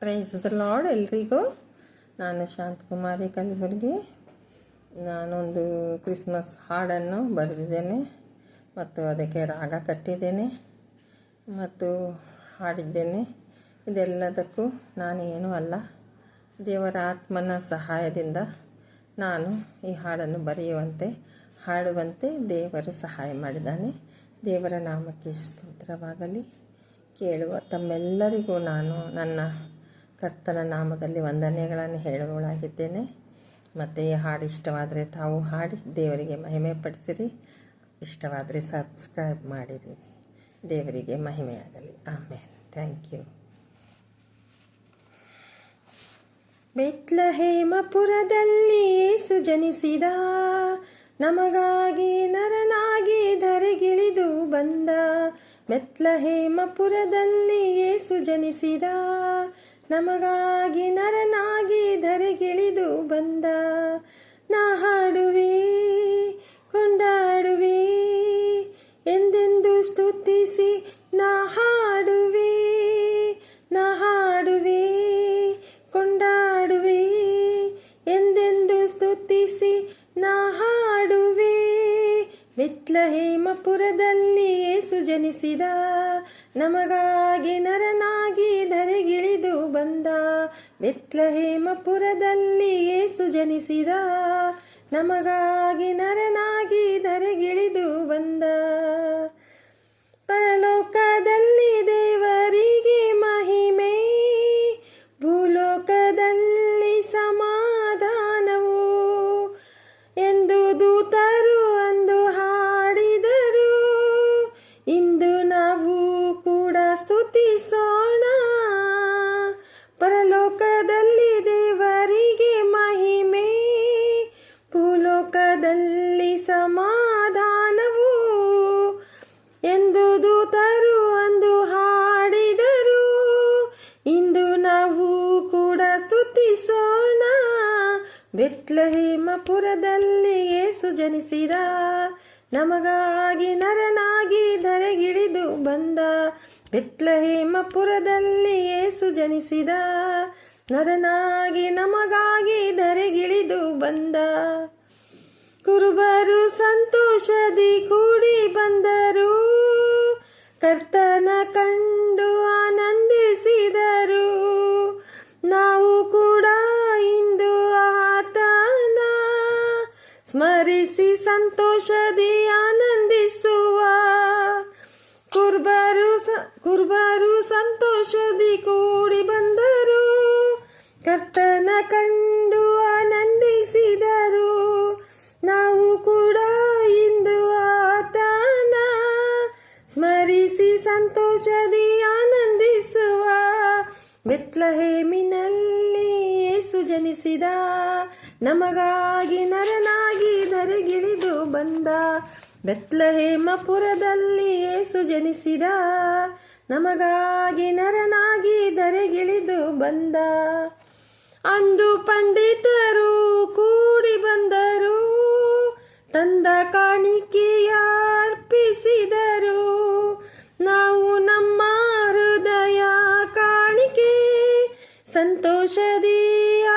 Praise the lord ಎಲ್ರಿಗೂ. ನಾನು ಶಾಂತಕುಮಾರಿ ಕಲಬುರ್ಗಿ. ನಾನೊಂದು ಕ್ರಿಸ್ಮಸ್ ಹಾಡನ್ನು ಬರೆದಿದ್ದೇನೆ ಮತ್ತು ಅದಕ್ಕೆ ರಾಗ ಕಟ್ಟಿದ್ದೇನೆ ಮತ್ತು ಹಾಡಿದ್ದೇನೆ. ಇದೆಲ್ಲದಕ್ಕೂ ನಾನೇನೂ ಅಲ್ಲ, ದೇವರ ಆತ್ಮನ ಸಹಾಯದಿಂದ ನಾನು ಈ ಹಾಡನ್ನು ಹಾಡುವಂತೆ ದೇವರು ಸಹಾಯ ಮಾಡಿದ್ದಾನೆ. ದೇವರ ನಾಮಕ್ಕೆ ಸ್ತೋತ್ರವಾಗಲಿ. ಕೇಳುವ ತಮ್ಮೆಲ್ಲರಿಗೂ ನಾನು ನನ್ನ ಕರ್ತನ ನಾಮದಲ್ಲಿ ವಂದನೆಗಳನ್ನು ಹೇಳುವಳಾಗಿದ್ದೇನೆ. ಮತ್ತು ಈ ಹಾಡು ಇಷ್ಟವಾದರೆ ತಾವು ಹಾಡಿ ದೇವರಿಗೆ ಮಹಿಮೆ ಪಡಿಸಿರಿ. ಇಷ್ಟವಾದರೆ ಸಬ್ಸ್ಕ್ರೈಬ್ ಮಾಡಿರಿ. ದೇವರಿಗೆ ಮಹಿಮೆಯಾಗಲಿ. ಆಮೇಲೆ ಥ್ಯಾಂಕ್ ಯು. ಬೆತ್ಲೆಹೇಮಪುರದಲ್ಲಿ ಯೇಸು ಜನಿಸಿದ, ನಮಗಾಗಿ ನರನಾಗಿ ಧರೆಗಿಳಿದು ಬಂದ. ಬೆತ್ಲೆಹೇಮಪುರದಲ್ಲಿ ಯೇಸು ಜನಿಸಿದ, ನಮಗಾಗಿ ನರನಾಗಿ ಧರೆಗಿಳಿದು ಬಂದ. ನಾ ಹಾಡುವೆ, ಕೊಂಡಾಡುವೆ, ಎಂದೆಂದು ಸ್ತುತಿಸಿ ನಾ ಹಾಡುವೆ, ಕೊಂಡಾಡುವೆ, ಎಂದೆಂದು ಸ್ತುತಿಸಿ ನಾ ಹಾಡುವೆ. ಬೆತ್ಲೆಹೇಮಪುರದಲ್ಲಿ ಯೇಸು ಜನಿಸಿದ, ನಮಗಾಗಿ ನರನಾಗಿ ಧರೆಗಿಳಿದು ಬಂದ. ಬೆತ್ಲೆಹೇಮಪುರದಲ್ಲಿ ಯೇಸು ಜನಿಸಿದ, ನಮಗಾಗಿ ನರನಾಗಿ ಧರೆಗಿಳಿದು ಬಂದ. ಪರಲೋಕದಲ್ಲಿ ದೇವರಿಗೆ ಮಹಿಮೆ, ಭೂಲೋಕದಲ್ಲಿ ಸಮಾಧಾನವು ಎಂದು ದೂತರು ಅಂದು ಹಾಡಿದರು. ಇಂದು ನಾವು ಕೂಡ ಸ್ತುತಿಸೋಣ. ಪರಲೋಕದಲ್ಲಿ ದೇವರಿಗೆ ಮಹಿಮೆ, ಭೂಲೋಕದಲ್ಲಿ ಸಮಾಧಾನವು ಎಂದು ದೂತರು ಅಂದು ಹಾಡಿದರು. ಇಂದು ನಾವು ಕೂಡ ಸ್ತುತಿಸೋಣ. ಬೆತ್ಲೆಹೇಮಪುರದಲ್ಲಿ ಯೇಸು ಜನಿಸಿದ, ನಮಗಾಗಿ ನರನಾಗಿ ಧರೆಗಿಳಿದು ಬಂದ. ಬೆತ್ಲೆಹೇಮಪುರದಲ್ಲಿ ಯೇಸು ಜನಿಸಿದ, ನರನಾಗಿ ನಮಗಾಗಿ ಧರೆಗಿಳಿದು ಬಂದ. ಕುರುಬರು ಸಂತೋಷದಿ ಕೂಡಿ ಬಂದರು, ಕರ್ತನ ಕಂಡು ಆನಂದಿಸಿದರು. ನಾವು ಕೂಡ ಇಂದು ಆತನ ಸ್ಮರಿಸಿ ಸಂತೋಷದಿ ಆನಂದಿಸುವ. ಕುರುಬರು ಸಂತೋಷದಿ ಕೂಡಿ ಬಂದರು, ಕರ್ತನ ಕಂಡು ಆನಂದಿಸಿದರು. ನಾವು ಕೂಡ ಇಂದು ಆತನ ಸ್ಮರಿಸಿ ಸಂತೋಷದಿ ಆನಂದಿಸುವ. ಬೆತ್ಲೆಹೇಮಿನಲ್ಲಿ ಯೇಸು ಜನಿಸಿದ, ನಮಗಾಗಿ ನರನಾಗಿ ಧರೆಗಿಳಿದು ಬಂದ. ಬೆತ್ಲೆಹೇಮಪುರದಲ್ಲಿ ಯೇಸು ಜನಿಸಿದ, ನಮಗಾಗಿ ನರನಾಗಿ ಧರೆಗಿಳಿದು ಬಂದ. ಅಂದು ಪಂಡಿತರು ಕೂಡಿ ಬಂದರು, ತಂದ ಕಾಣಿಕೆಯ ಅರ್ಪಿಸಿದರು. ನಾವು ನಮ್ಮ ಹೃದಯ ಕಾಣಿಕೆ ಸಂತೋಷದಿ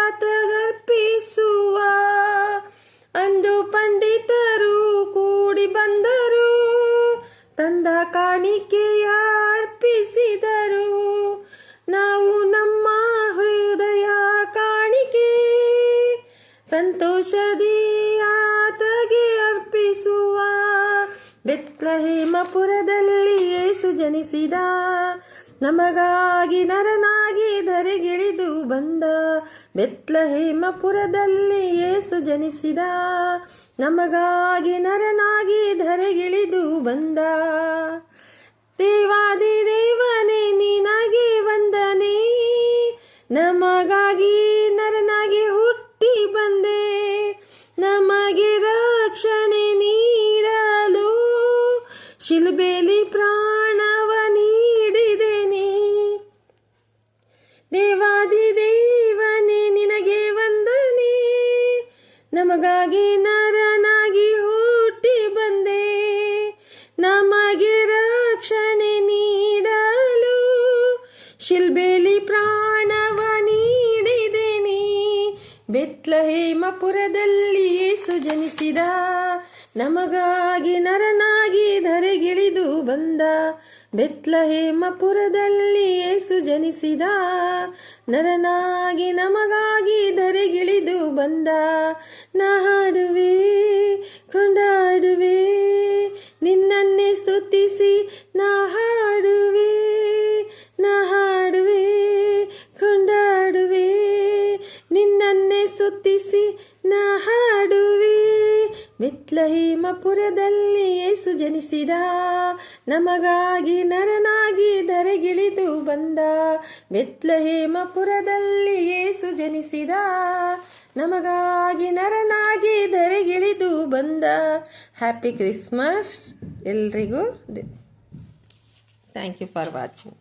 ಆತಗರ್ಪಿಸುವ. ಅಂದು ಪಂಡಿತರು ಕೂಡಿ ಬಂದರು, ತಂದ ಕಾಣಿಕೆಯ ಅರ್ಪಿಸಿದರು. ನಾವು ನಮ್ಮ ಹೃದಯ ಕಾಣಿಕೆ ಸಂತೋಷದಿ ಆತಗೆ ಅರ್ಪಿಸುವ. ಬೆತ್ಲೆಹೇಮಪುರದಲ್ಲಿ ಯೇಸು ಜನಿಸಿದ, ನಮಗಾಗಿ ನರನಾಗಿ ಧರೆಗಿಳಿದು ಬಂದ. ಬೆತ್ಲೆಹೇಮಪುರದಲ್ಲಿ ಯೇಸು ಜನಿಸಿದ, ನಮಗಾಗಿ ನರನಾಗಿ ಧರೆಗಿಳಿದು ಬಂದ. ದೇವಾದಿ ದೇವನೇ ನಿನಗೆ ವಂದನೆ, ನಮಗಾಗಿ ನರನಾಗಿ ಹುಟ್ಟಿ ಬಂದೆ. ನಮಗೆ ರಕ್ಷಣೆ ನೀಡಲು ಶಿಲುಬೆಲಿ ಪ್ರಾಣವ ನೀಡಿದೆನೆ. ದೇವಾದಿ ದೇವನೇ ನಿನಗೆ ವಂದನೆ, ನಮಗಾಗಿ ನರನಾಗಿ ಹುಟ್ಟಿ ಬಂದೆ. ನಮಗೆ ರಕ್ಷಣೆ ನೀಡಲು ಶಿಲ್ಬೆಲಿ ಪ್ರಾಣವ ಬೆತ್ಲಹೇಮಪುರದಲ್ಲಿ ಯೇಸು ಜನಿಸಿದ, ನಮಗಾಗಿ ನರನಾಗಿ ಧರೆಗಿಳಿದು ಬಂದ. ಬೆತ್ಲಹೇಮಪುರದಲ್ಲಿ ಯೇಸು ಜನಿಸಿದ, ನರನಾಗಿ ನಮಗಾಗಿ ಧರೆಗಿಳಿದು ಬಂದ. ನಾ ಹಾಡುವೆ ಕೊಂಡಾಡುವೆ ನಿನ್ನನ್ನೇ ಸ್ತುತಿಸಿ, ನಾ ಹಾಡುವೆ ಕೊಂಡಾಡುವೆ ನಿನ್ನನ್ನೇ ಸ್ತುತಿಸಿ, ನಾ ಹಾಡುವೆ. ಬೆತ್ಲಹೇಮಪುರದಲ್ಲಿ ಯೇಸು ಜನಿಸಿದ, ನಮಗಾಗಿ ನರನಾಗಿ ಧರೆಗಿಳಿದು ಬಂದ. ಬೆತ್ಲಹೇಮಪುರದಲ್ಲಿ ಯೇಸು ಜನಿಸಿದ, ನಮಗಾಗಿ ನರನಾಗಿ ಧರೆಗಿಳಿದು ಬಂದ. ಹ್ಯಾಪಿ ಕ್ರಿಸ್ಮಸ್ ಎಲ್ರಿಗೂ. Thank you for watching.